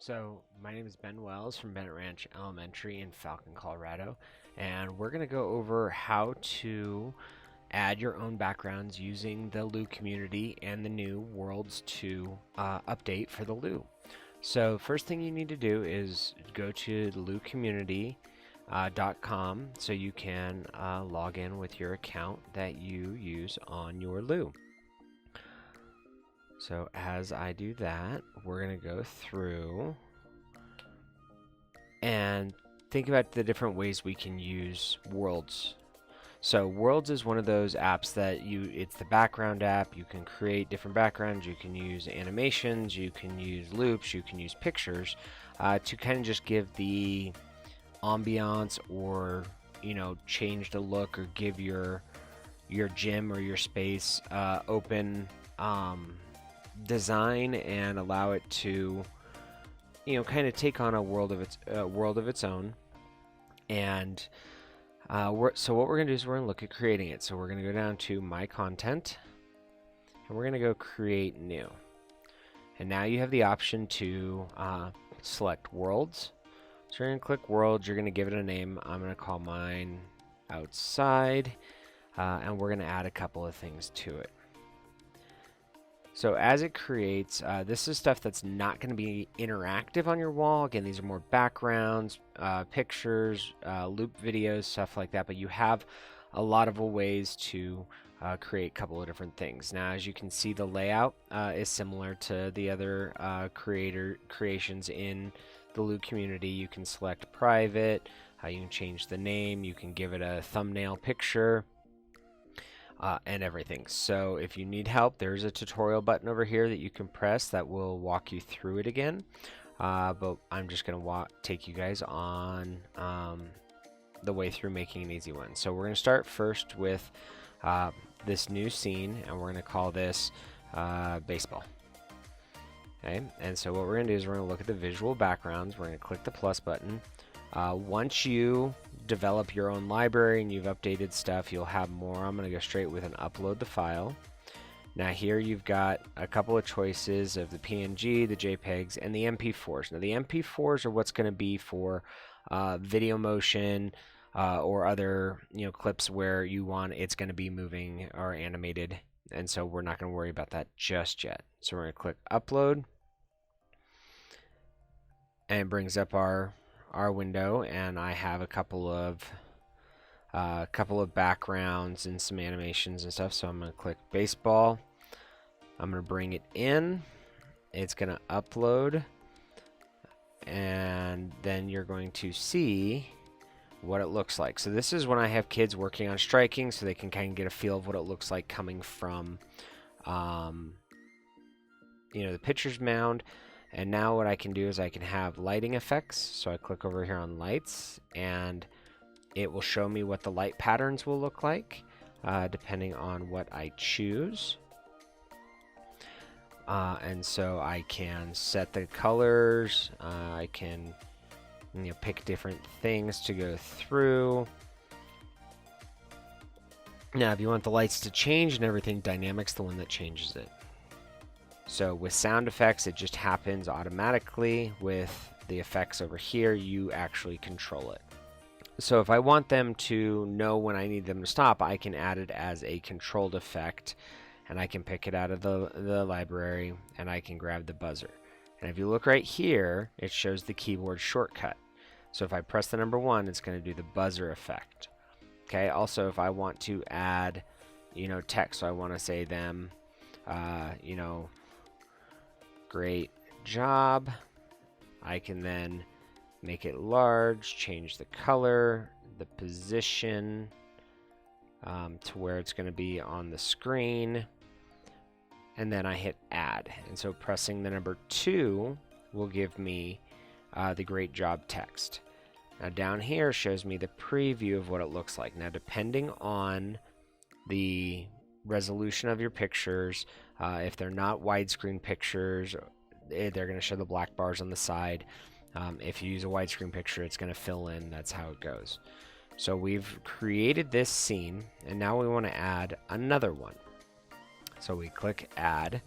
So, my name is Ben Wells from Bennett Ranch Elementary in Falcon, Colorado, and we're going to go over how to add your own backgrounds using the Loo community and the new Worlds 2 update for the Loo. So, first thing you need to do is go to the Loo community.com so you can log in with your account that you use on your Loo. So as I do that, we're going to go through and think about the different ways we can use Worlds. So Worlds is one of those apps that it's the background app. You can create different backgrounds. You can use animations. You can use loops. You can use pictures to kind of just give the ambiance or, change the look or give your gym or your space open design and allow it to kind of take on a world of its own. And so what we're going to do is we're going to look at creating it. So we're going to go down to my content and we're going to go create new, and now you have the option to select worlds. So you're going to click worlds, you're going to give it a name. I'm going to call mine outside, and we're going to add a couple of things to it. So as it creates, this is stuff that's not going to be interactive on your wall. Again, these are more backgrounds, pictures, loop videos, stuff like that. But you have a lot of ways to create a couple of different things. Now, as you can see, the layout is similar to the other creations in the Loo community. You can select private, you can change the name, you can give it a thumbnail picture. And everything. So if you need help, there's a tutorial button over here that you can press that will walk you through it again. But I'm just going to take you guys on the way through making an easy one. So we're going to start first with this new scene, and we're going to call this baseball. Okay, and so what we're going to do is we're going to look at the visual backgrounds. We're going to click the plus button. Once you develop your own library and you've updated stuff, you'll have more. I'm going to go straight with an upload the file. Now here you've got a couple of choices of the PNG, the JPEGs, and the MP4s. Now the MP4s are what's going to be for video motion or other clips where you want it's going to be moving or animated, and so we're not going to worry about that just yet. So we're going to click upload, and it brings up our window, and I have a couple of backgrounds and some animations and stuff. So I'm going to click baseball. I'm going to bring it in. It's going to upload, and then you're going to see what it looks like. So this is when I have kids working on striking, so they can kind of get a feel of what it looks like coming from the pitcher's mound. And now what I can do is I can have lighting effects. So I click over here on lights, and it will show me what the light patterns will look like depending on what I choose. And so I can set the colors. I can pick different things to go through. Now if you want the lights to change and everything, dynamic's the one that changes it. So with sound effects, it just happens automatically. With the effects over here, you actually control it. So if I want them to know when I need them to stop, I can add it as a controlled effect, and I can pick it out of the library, and I can grab the buzzer. And if you look right here, it shows the keyboard shortcut. So if I press the number 1, it's going to do the buzzer effect. Okay. Also, if I want to add, text, so I want to say them, great job, I can then make it large, change the color, the position to where it's going to be on the screen, and then I hit add. And so pressing the number 2 will give me the great job text. Now down here shows me the preview of what it looks like. Now depending on the resolution of your pictures, if they're not widescreen pictures, they're going to show the black bars on the side. If you use a widescreen picture, it's going to fill in. That's how it goes. So we've created this scene, and now we want to add another one. So we click add,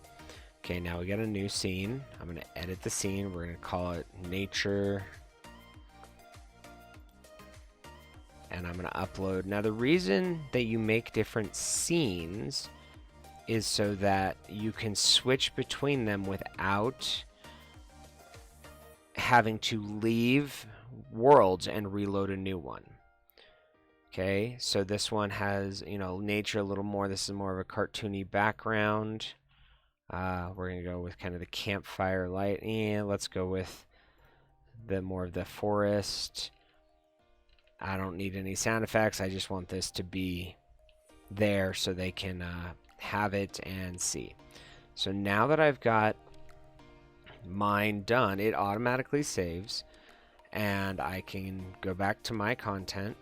Okay, now we got a new scene. I'm going to edit the scene. We're going to call it nature. And I'm going to upload. Now the reason that you make different scenes is so that you can switch between them without having to leave Worlds and reload a new one. Okay, so this one has, you know, nature a little more. This is more of a cartoony background. We're going to go with kind of the campfire light. And let's go with the more of the forest. I don't need any sound effects. I just want this to be there so they can have it and see. So now that I've got mine done, it automatically saves. And I can go back to my content.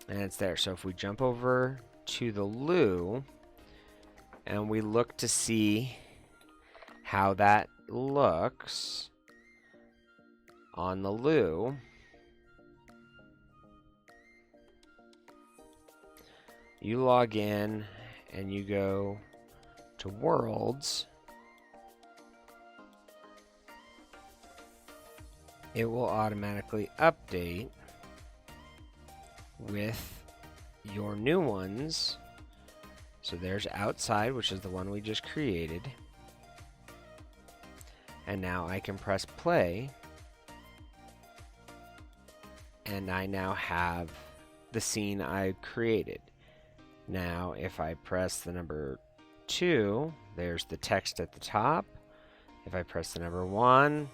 And it's there. So if we jump over to the loo and we look to see how that looks on the loo, you log in and you go to Worlds. It will automatically update with your new ones. So there's outside, which is the one we just created. And now I can press play. And I now have the scene I created. Now if I press the number 2, there's the text at the top. If I press the number 1,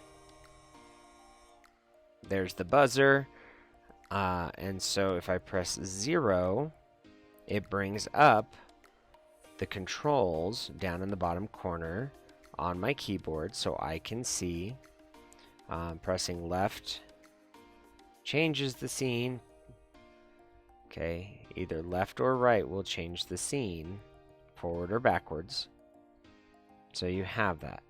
there's the buzzer. And so if I press 0, it brings up the controls down in the bottom corner on my keyboard so I can see. Pressing left changes the scene. Okay, either left or right will change the scene, forward or backwards. So you have that.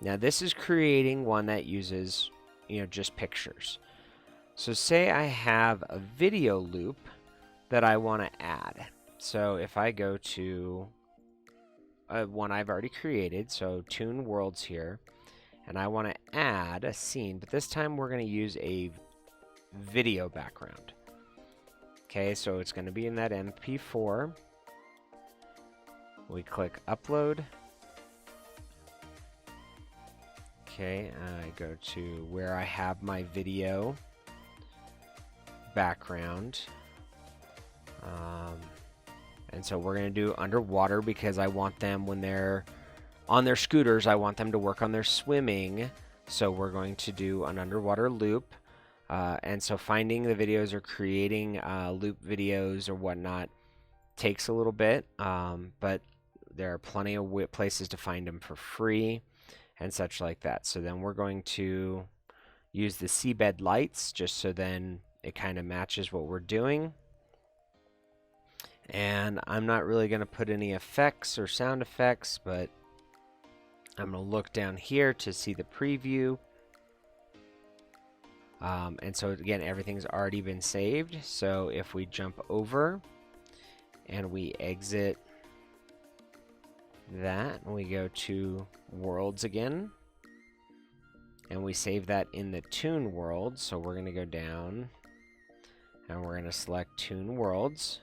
Now this is creating one that uses, you know, just pictures. So say I have a video loop that I want to add. So if I go to one I've already created, so Toon Worlds here, and I want to add a scene, but this time we're going to use a video background. Okay, so it's going to be in that MP4. We click Upload. Okay, I go to where I have my video background. And so we're going to do underwater because I want them when they're on their scooters, I want them to work on their swimming. So we're going to do an underwater loop. And so finding the videos or creating loop videos or whatnot takes a little bit, but there are plenty of places to find them for free and such like that. So then we're going to use the seabed lights just so then it kind of matches what we're doing. And I'm not really going to put any effects or sound effects, but I'm going to look down here to see the preview. And so again, everything's already been saved. So if we jump over and we exit that, and we go to Worlds again, and we save that in the Toon World. So we're going to go down and we're going to select Toon Worlds.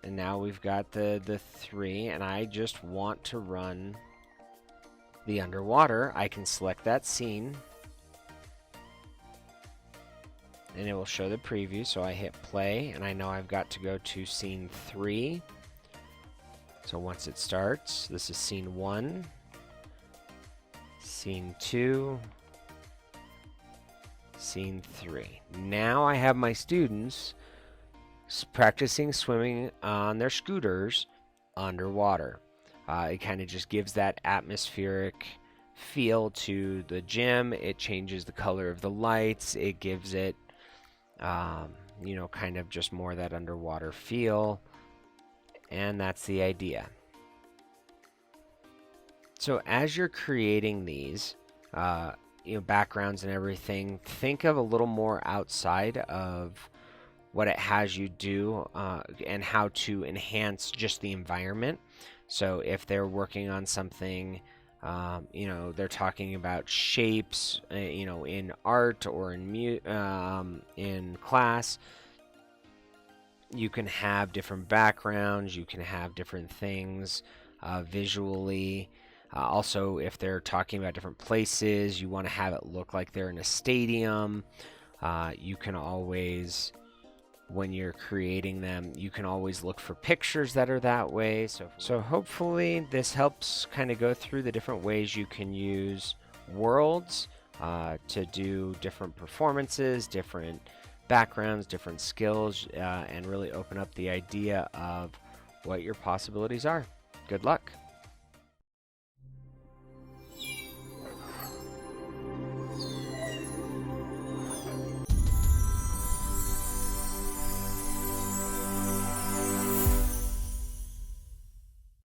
And now we've got the 3, and I just want to run the underwater. I can select that scene, and it will show the preview. So I hit play, and I know I've got to go to scene 3. So once it starts, this is scene 1, scene 2, scene 3. Now I have my students practicing swimming on their scooters underwater. It kind of just gives that atmospheric feel to the gym. It changes the color of the lights. It gives it, you know, kind of just more that underwater feel. And that's the idea. So as you're creating these, you know, backgrounds and everything, think of a little more outside of what it has you do and how to enhance just the environment. So if they're working on something, you know, they're talking about shapes, you know, in art or in class, you can have different backgrounds, you can have different things visually. Also, if they're talking about different places, you want to have it look like they're in a stadium. You can always, when you're creating them, you can always look for pictures that are that way. So hopefully this helps kind of go through the different ways you can use Worlds to do different performances, different backgrounds, different skills, and really open up the idea of what your possibilities are. Good luck.